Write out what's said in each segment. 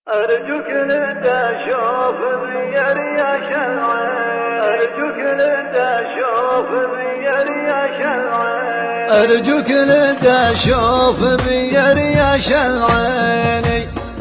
أرجوك لتشوف بيرياش العين، أرجوك لتشوف بيرياش العين، أرجوك لتشوف بيرياش العين،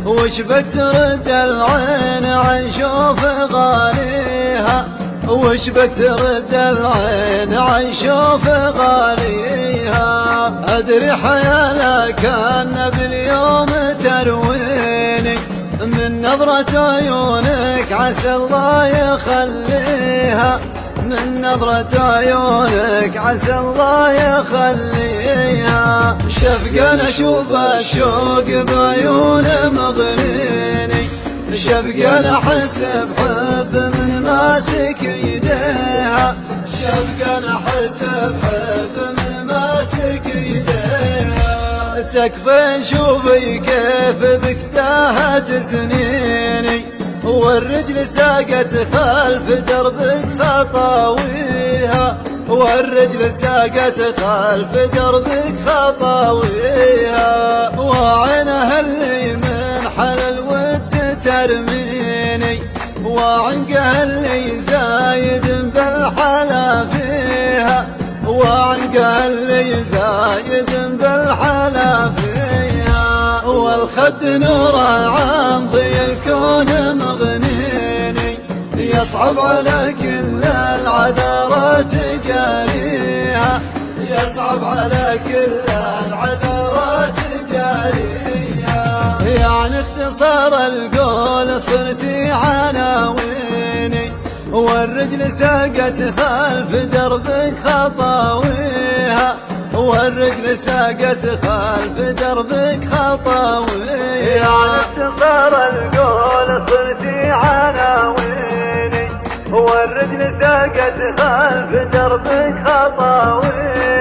وش بك ترد العين عن شوف غاليها، وش بك ترد العين عن شوف غاليها. أدري حيالك أن باليوم ترويني من نظرة عيونك عسى الله يخليها، من نظرة عيونك عسى الله يخليها. شفقة أشوف الشوق بعيون مغنيني، شفقة أحس بحب من ماسك يديها، شفقة أحس بحب من ماسك يديها. تكفى شوفي كيف بك تاهت سنيني، والرجل ساقت خلف دربك خطاويها، والرجل ساقت خلف دربك خطاويها. وعينها اللي من حل الود ترميني، وعنقها اللي زايد بالحلا فيها، وعنقها اللي زايد بالحلا فيها. والخد نوره عن ضي الكون مغنيني، يصعب على كل العذارات جاريها، يصعب على كل العذارات جاريها. يعني اختصار القول صرتي عناويني، والرجل ساقت خلف دربك خطاويها، والرجل ساقت خلف دربك خطاويها. يعني اختصار القول صرتي عناويني، والرجل ساقت خلف دربك خطاويها.